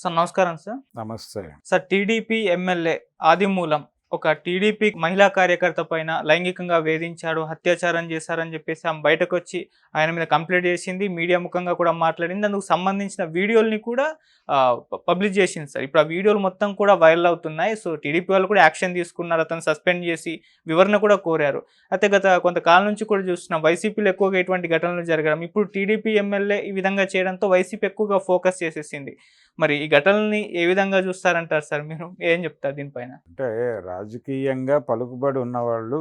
Sir నమస్కారం sir. నమస్తే. Sir TDP MLA ఆదిమూలం ఒక టీడీపీ మహిళా కార్యకర్త పైన లైంగికంగా వేధించాడు, అత్యాచారం చేశారని చెప్పేసి ఆమె బయటకొచ్చి ఆయన మీద కంప్లైంట్ చేసింది. మీడియా ముఖంగా కూడా మాట్లాడింది. అందుకు సంబంధించిన వీడియోల్ని కూడా పబ్లిష్ చేసింది సార్. ఇప్పుడు ఆ వీడియోలు మొత్తం కూడా వైరల్ అవుతున్నాయి. సో టీడీపీ వాళ్ళు కూడా యాక్షన్ తీసుకున్నారు. అతను సస్పెండ్ చేసి వివరణ కూడా కోరారు. అయితే గత కొంతకాలం నుంచి కూడా చూస్తున్నాం వైసీపీలో ఎక్కువగా ఇటువంటి ఘటనలు జరగడం. ఇప్పుడు టీడీపీ ఎమ్మెల్యే ఈ విధంగా చేయడంతో వైసీపీ ఎక్కువగా ఫోకస్ చేసేసింది. మరి ఈ ఘటనల్ని ఏ విధంగా చూస్తారంటారు సార్ మీరు? ఏం చెప్తారు దీనిపైన? అంటే రాజకీయంగా పలుకుబడి ఉన్నవాళ్ళు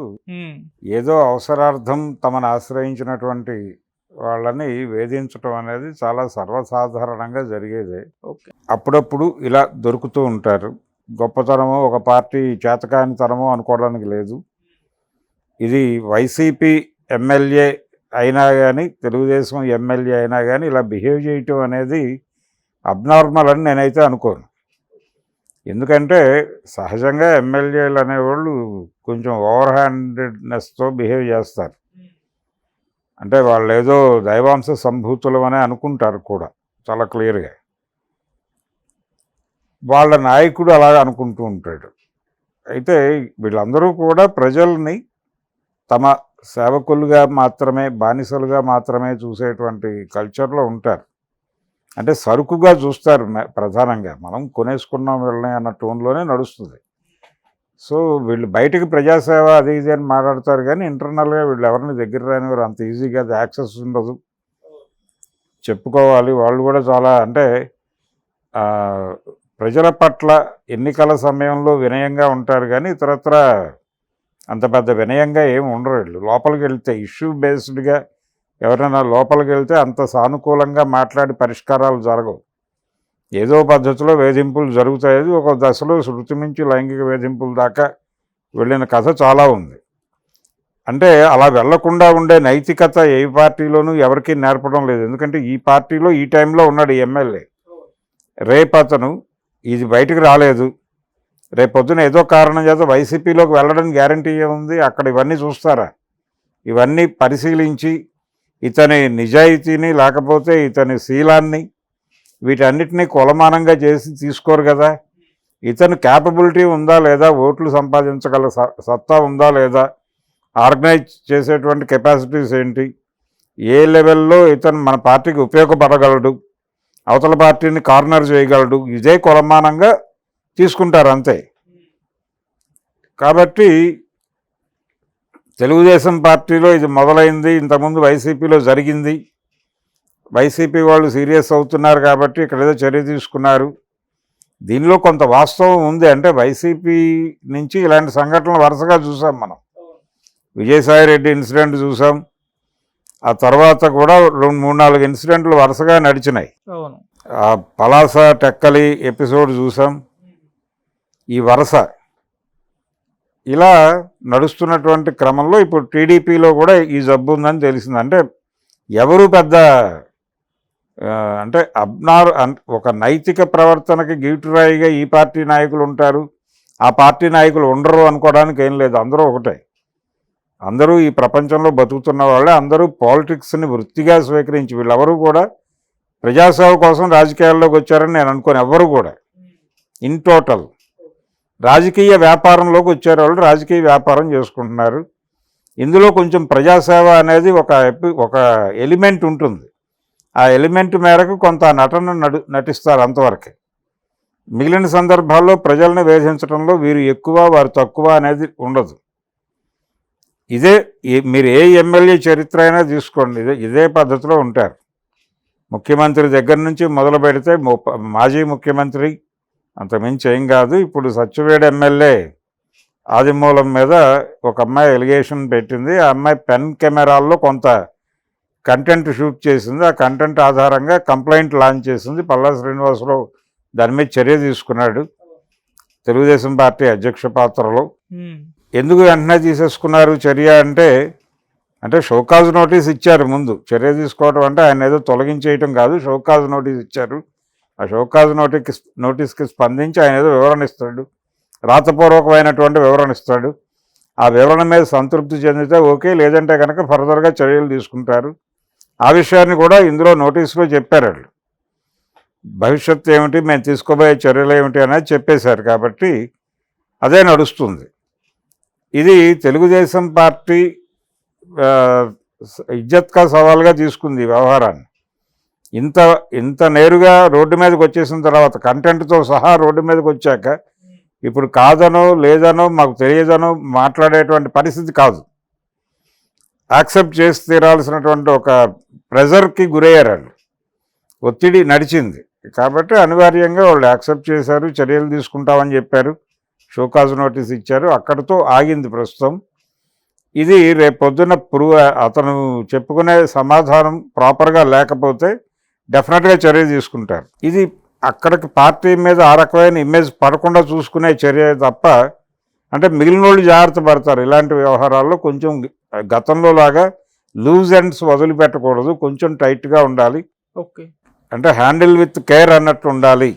ఏదో అవసరార్థం తమను ఆశ్రయించినటువంటి వాళ్ళని వేధించడం అనేది చాలా సర్వసాధారణంగా జరిగేదే. అప్పుడప్పుడు ఇలా దొరుకుతూ ఉంటారు. గొప్పతనమో ఒక పార్టీ చేతకానితనమో అనుకోవడానికి లేదు. ఇది వైసీపీ ఎమ్మెల్యే అయినా కానీ తెలుగుదేశం ఎమ్మెల్యే అయినా కానీ ఇలా బిహేవ్ చేయటం అనేది అబ్నార్మల్ అని నేనైతే అనుకోను. ఎందుకంటే సహజంగా ఎమ్మెల్యేలు అనేవాళ్ళు కొంచెం ఓవర్ హ్యాండెడ్నెస్తో బిహేవ్ చేస్తారు. అంటే వాళ్ళు ఏదో దైవాంశ సంభూతులు అని అనుకుంటారు కూడా చాలా క్లియర్గా. వాళ్ళ నాయకుడు అలా అనుకుంటూ ఉంటాడు. అయితే వీళ్ళందరూ కూడా ప్రజల్ని తమ సేవకులుగా మాత్రమే, బానిసలుగా మాత్రమే చూసేటువంటి కల్చర్లో ఉంటారు. అంటే సరుకుగా చూస్తారు ప్రధానంగా. మనం కొనేసుకున్నాం వీళ్ళని అన్న టోన్లోనే నడుస్తుంది. సో వీళ్ళు బయటకు ప్రజాసేవ అది ఇది అని మాట్లాడతారు, కానీ ఇంటర్నల్గా వీళ్ళు ఎవరిని దగ్గర రానివారు. అంత ఈజీగా అది యాక్సెస్ ఉండదు. చెప్పుకోవాలి వాళ్ళు కూడా చాలా అంటే ప్రజల పట్ల ఎన్నికల సమయంలో వినయంగా ఉంటారు, కానీ ఇతరత్ర అంత పెద్ద వినయంగా ఏమి ఉండరు. వీళ్ళు లోపలికి వెళ్తే ఇష్యూ బేస్డ్గా ఎవరైనా లోపలికి వెళ్తే అంత సానుకూలంగా మాట్లాడి పరిష్కారాలు జరగవు. ఏదో పద్ధతిలో వేధింపులు జరుగుతాయి. ఒక దశలో శృతి మించి లైంగిక వేధింపుల దాకా వెళ్ళిన కథ చాలా ఉంది. అంటే అలా వెళ్లకుండా ఉండే నైతికత ఏ పార్టీలోనూ ఎవరికీ నేర్పడం లేదు. ఎందుకంటే ఈ పార్టీలో ఈ టైంలో ఉన్నాడు ఈ ఎమ్మెల్యే. రేపు అతను ఇది బయటకు రాలేదు, రేపొద్దున ఏదో కారణం చేత వైసీపీలోకి వెళ్ళడం గ్యారంటీ ఏముంది? అక్కడ ఇవన్నీ చూస్తారా? ఇవన్నీ పరిశీలించి ఇతని నిజాయితీని లేకపోతే ఇతని శీలాన్ని వీటన్నిటినీ కొలమానంగా చేసి తీసుకోరు కదా. ఇతను క్యాపబిలిటీ ఉందా లేదా, ఓట్లు సంపాదించగల సత్తా ఉందా లేదా, ఆర్గనైజ్ చేసేటువంటి కెపాసిటీస్ ఏంటి, ఏ లెవెల్లో ఇతను మన పార్టీకి ఉపయోగపడగలడు, అవతల పార్టీని కార్నర్ చేయగలడు, ఇదే కొలమానంగా తీసుకుంటారు అంతే. కాబట్టి తెలుగుదేశం పార్టీలో ఇది మొదలైంది, ఇంతకుముందు వైసీపీలో జరిగింది. వైసీపీ వాళ్ళు సీరియస్ అవుతున్నారు కాబట్టి ఇక్కడ ఏదో చర్య తీసుకున్నారు. దీనిలో కొంత వాస్తవం ఉంది. అంటే వైసీపీ నుంచి ఇలాంటి సంఘటనలు వరుసగా చూసాం మనం. విజయసాయిరెడ్డి ఇన్సిడెంట్ చూసాం, ఆ తర్వాత కూడా 2-3-4 ఇన్సిడెంట్లు వరుసగా నడిచినాయి. ఆ పలాస టెక్కలి ఎపిసోడ్ చూసాం. ఈ వరుస ఇలా నడుస్తున్నటువంటి క్రమంలో ఇప్పుడు టీడీపీలో కూడా ఈ జబ్బు ఉందని తెలిసింది. అంటే ఎవరు పెద్ద అంటే ఒక నైతిక ప్రవర్తనకి గీటురాయిగా ఈ పార్టీ నాయకులు ఉంటారు, ఆ పార్టీ నాయకులు ఉండరు అనుకోవడానికి ఏం లేదు. అందరూ ఒకటే. అందరూ ఈ ప్రపంచంలో బతుకుతున్న వాళ్ళే. అందరూ పాలిటిక్స్ని వృత్తిగా స్వీకరించి వీళ్ళెవరూ కూడా ప్రజాసేవ కోసం రాజకీయాల్లోకి వచ్చారని నేను అనుకోను. ఎవరు కూడా ఇన్ టోటల్ రాజకీయ వ్యాపారంలోకి వచ్చారు. వాళ్ళు రాజకీయ వ్యాపారం చేసుకుంటున్నారు. ఇందులో కొంచెం ప్రజాసేవ అనేది ఒక ఎలిమెంట్ ఉంటుంది. ఆ ఎలిమెంట్ మేరకు కొంత నటన నటిస్తారు అంతవరకే. మిగిలిన సందర్భాల్లో ప్రజల్ని వేధించడంలో వీరు ఎక్కువ వారు తక్కువ అనేది ఉండదు. మీరు ఏ ఎమ్మెల్యే చరిత్ర అయినా తీసుకోండి, ఇదే పద్ధతిలో ఉంటారు. ముఖ్యమంత్రి దగ్గర నుంచి మొదలు పెడితే మాజీ ముఖ్యమంత్రి అంతమించి ఏం కాదు. ఇప్పుడు సత్యవేడు ఎమ్మెల్యే ఆదిమూలం మీద ఒక అమ్మాయి ఎలిగేషన్ పెట్టింది. ఆ అమ్మాయి పెన్ కెమెరాల్లో కొంత కంటెంట్ షూట్ చేసింది. ఆ కంటెంట్ ఆధారంగా కంప్లైంట్ లాంచ్ చేసింది. పల్లా శ్రీనివాసరావు దాని మీద చర్య తీసుకున్నాడు తెలుగుదేశం పార్టీ అధ్యక్ష పాత్రలో. ఎందుకు వెంటనే తీసేసుకున్నారు చర్య అంటే షోకాజ్ నోటీస్ ఇచ్చారు ముందు. చర్య తీసుకోవడం అంటే ఆయన ఏదో తొలగించేయటం కాదు, షోకాజ్ నోటీస్ ఇచ్చారు. ఆ షోకాజ్ నోటీస్కి స్పందించి ఆయన ఏదో వివరణ ఇస్తాడు, రాతపూర్వకమైనటువంటి వివరణ ఇస్తాడు. ఆ వివరణ మీద సంతృప్తి చెందితే ఓకే, లేదంటే కనుక ఫర్దర్గా చర్యలు తీసుకుంటారు. ఆ విషయాన్ని కూడా ఇందులో నోటీసులో చెప్పారు వాళ్ళు. భవిష్యత్తు ఏమిటి, మేము తీసుకోబోయే చర్యలు ఏమిటి అనేది చెప్పేశారు. కాబట్టి అదే నడుస్తుంది. ఇది తెలుగుదేశం పార్టీ ఇజ్జత్ కా సవాల్గా తీసుకుంది ఈ వ్యవహారాన్ని. ఇంత నేరుగా రోడ్డు మీదకి వచ్చేసిన తర్వాత కంటెంట్తో సహా రోడ్డు మీదకి వచ్చాక ఇప్పుడు కాదనో లేదనో మాకు తెలియదనో మాట్లాడేటువంటి పరిస్థితి కాదు. యాక్సెప్ట్ చేసి తీరాల్సినటువంటి ఒక ప్రెజర్కి గురయ్యారు వాళ్ళు. ఒత్తిడి నడిచింది కాబట్టి అనివార్యంగా వాళ్ళు యాక్సెప్ట్ చేశారు, చర్యలు తీసుకుంటామని చెప్పారు, షోకాజ్ నోటీస్ ఇచ్చారు. అక్కడితో ఆగింది ప్రస్తుతం. ఇది రేపొద్దున అతను చెప్పుకునే సమాధానం ప్రాపర్గా లేకపోతే డెఫినెట్గా చర్య తీసుకుంటారు. ఇది అక్కడికి పార్టీ మీద ఆ రకమైన ఇమేజ్ పడకుండా చూసుకునే చర్య తప్ప, అంటే మిగిలిన వాళ్ళు జాగ్రత్త పడతారు ఇలాంటి వ్యవహారాల్లో. కొంచెం గతంలో లాగా లూజ్ ఎండ్స్ వదిలిపెట్టకూడదు, కొంచెం టైట్గా ఉండాలి. ఓకే, అంటే హ్యాండిల్ విత్ కేర్ అన్నట్టు ఉండాలి.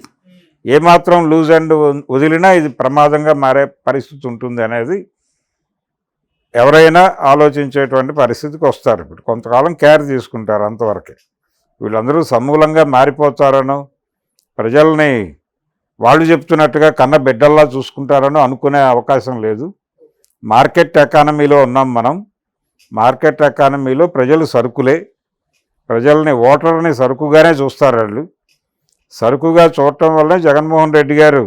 ఏమాత్రం లూజ్ ఎండ్ వదిలినా ఇది ప్రమాదంగా మారే పరిస్థితి ఉంటుంది అనేది ఎవరైనా ఆలోచించేటువంటి పరిస్థితికి వస్తారు. ఇప్పుడు కొంతకాలం కేర్ తీసుకుంటారు, అంతవరకే. వీళ్ళందరూ సమూలంగా మారిపోతారనో, ప్రజల్ని వాళ్ళు చెప్తున్నట్టుగా కన్న బిడ్డల్లా చూసుకుంటారనో అనుకునే అవకాశం లేదు. మార్కెట్ ఎకానమీలో ఉన్నాం మనం. మార్కెట్ ఎకానమీలో ప్రజలు సరుకులే. ప్రజల్ని, ఓటర్ని సరుకుగానే చూస్తారు వాళ్ళు. సరుకుగా చూడటం వల్లనే జగన్మోహన్ రెడ్డి గారు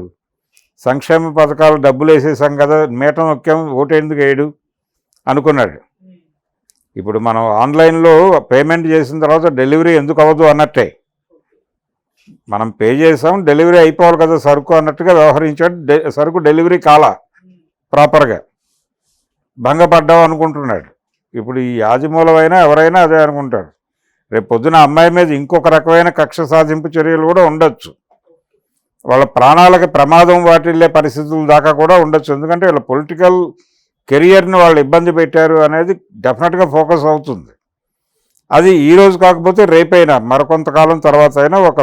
సంక్షేమ పథకాలు డబ్బులు వేసేసాం కదా, మీట నొక్కాం, ఓటేందుకు వేయడు అనుకున్నాడు. ఇప్పుడు మనం ఆన్లైన్లో పేమెంట్ చేసిన తర్వాత డెలివరీ ఎందుకు అవ్వదు అన్నట్టే. మనం పే చేసాం, డెలివరీ అయిపోవాలి కదా సరుకు అన్నట్టుగా వ్యవహరించాడు. సరుకు డెలివరీ కాలా ప్రాపర్గా, భంగపడ్డాం అనుకుంటున్నాడు. ఇప్పుడు ఈ యాజమూలమైనా ఎవరైనా అదే అనుకుంటారు. రేపు పొద్దున అమ్మాయి మీద ఇంకొక రకమైన కక్ష సాధింపు చర్యలు కూడా ఉండొచ్చు. వాళ్ళ ప్రాణాలకు ప్రమాదం వాటిల్లే పరిస్థితుల దాకా కూడా ఉండొచ్చు. ఎందుకంటే వీళ్ళ పొలిటికల్ కెరియర్ని వాళ్ళు ఇబ్బంది పెట్టారు అనేది డెఫినెట్గా ఫోకస్ అవుతుంది. అది ఈరోజు కాకపోతే రేపైనా, మరికొంతకాలం తర్వాత అయినా ఒక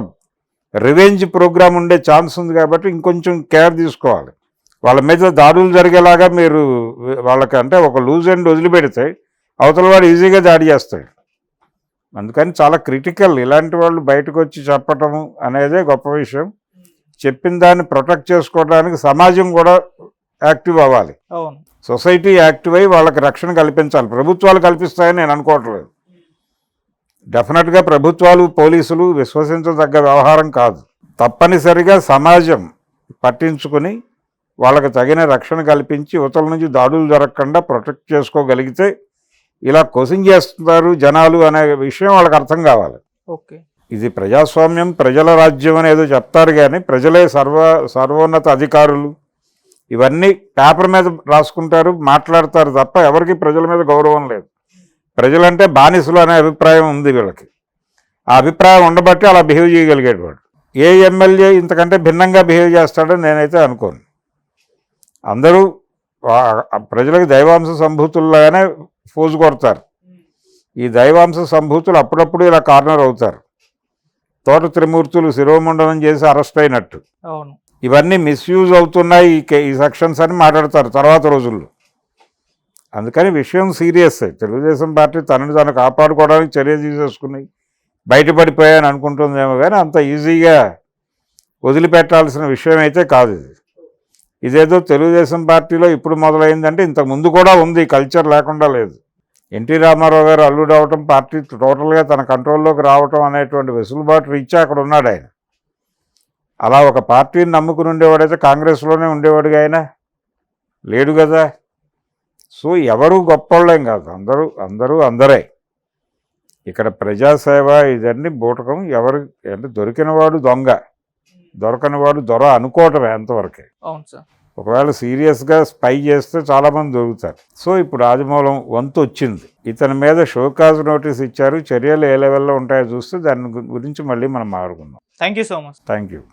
రివెంజ్ ప్రోగ్రామ్ ఉండే ఛాన్స్ ఉంది. కాబట్టి ఇంకొంచెం కేర్ తీసుకోవాలి. వాళ్ళ మీద దాడులు జరిగేలాగా మీరు వాళ్ళకి, అంటే ఒక లూజ్ ఎండ్ వదిలిపెడితే అవతల వాడు ఈజీగా దాడి చేస్తాడు. అందుకని చాలా క్రిటికల్ ఇలాంటి వాళ్ళు బయటకు వచ్చి చెప్పటము అనేదే గొప్ప విషయం. చెప్పిన దాన్ని ప్రొటెక్ట్ చేసుకోవడానికి సమాజం కూడా యాక్టివ్ అవ్వాలి. అవును, సొసైటీ యాక్టివ్ అయ్యి వాళ్ళకి రక్షణ కల్పించాలి. ప్రభుత్వాలు కల్పిస్తాయని నేను అనుకోవట్లేదు. డెఫినెట్గా ప్రభుత్వాలు, పోలీసులు విశ్వసించదగ్గ వ్యవహారం కాదు. తప్పనిసరిగా సమాజం పట్టించుకొని వాళ్ళకి తగిన రక్షణ కల్పించి యువతల నుంచి దాడులు జరగకుండా ప్రొటెక్ట్ చేసుకోగలిగితే ఇలా కోసింగ్ చేస్తున్నారు జనాలు అనే విషయం వాళ్ళకి అర్థం కావాలి. ఓకే, ఇది ప్రజాస్వామ్యం, ప్రజల రాజ్యం అనేదో చెప్తారు, కానీ ప్రజలే సర్వోన్నత అధికారులు. ఇవన్నీ పేపర్ మీద రాసుకుంటారు, మాట్లాడతారు తప్ప ఎవరికి ప్రజల మీద గౌరవం లేదు. ప్రజలంటే బానిసలు అనే అభిప్రాయం ఉంది వీళ్ళకి. ఆ అభిప్రాయం ఉండబట్టి అలా బిహేవ్ చేయగలిగాడు వాడు. ఏ ఎమ్మెల్యే ఇంతకంటే భిన్నంగా బిహేవ్ చేస్తాడని నేనైతే అనుకోను. అందరూ ప్రజలకు దైవాంశ సంభూతుల్లాగానే ఫోజు కొడతారు. ఈ దైవాంశ సంభూతులు అప్పుడప్పుడు ఇలా కార్నర్ అవుతారు. తోట త్రిమూర్తులు శిరోమండనం చేసి అరెస్ట్ అయినట్టు. అవును, ఇవన్నీ మిస్యూజ్ అవుతున్నాయి ఈ సెక్షన్స్ అని మాట్లాడతారు తర్వాత రోజుల్లో. అందుకని విషయం సీరియస్. తెలుగుదేశం పార్టీ తనని తాను కాపాడుకోవడానికి చర్య తీసేసుకుని బయటపడిపోయాయని అనుకుంటుందేమో, కానీ అంత ఈజీగా వదిలిపెట్టాల్సిన విషయం అయితే కాదు ఇది. ఇదేదో తెలుగుదేశం పార్టీలో ఇప్పుడు మొదలైందంటే ఇంతకు ముందు కూడా ఉంది, కల్చర్ లేకుండా లేదు. ఎన్టీ రామారావు గారు అల్లుడు అవటం, పార్టీ టోటల్గా తన కంట్రోల్లోకి రావటం అనేటువంటి వెసులుబాటు రీచ్ అక్కడ ఉన్నాడు ఆయన. అలా ఒక పార్టీని నమ్ముకుని ఉండేవాడైతే కాంగ్రెస్లోనే ఉండేవాడుగా ఆయన లేడు కదా. సో ఎవరు గొప్పవాళ్ళేం కాదు, అందరూ ఇక్కడ ప్రజాసేవ ఇదన్నీ బూటకం. ఎవరు అంటే దొరికినవాడు దొంగ, దొరకనివాడు దొర అనుకోవటమే అంతవరకే. అవును సార్. ఒకవేళ సీరియస్గా స్పై చేస్తే చాలామంది దొరుకుతారు. సో ఇప్పుడు రాజమౌళం వంతు వచ్చింది. ఇతని మీద షోకాజ్ నోటీస్ ఇచ్చారు. చర్యలు ఏ లెవెల్లో ఉంటాయో చూస్తే దాని గురించి మళ్ళీ మనం మాట్లాడుకుందాం. Thank you so much. Thank you.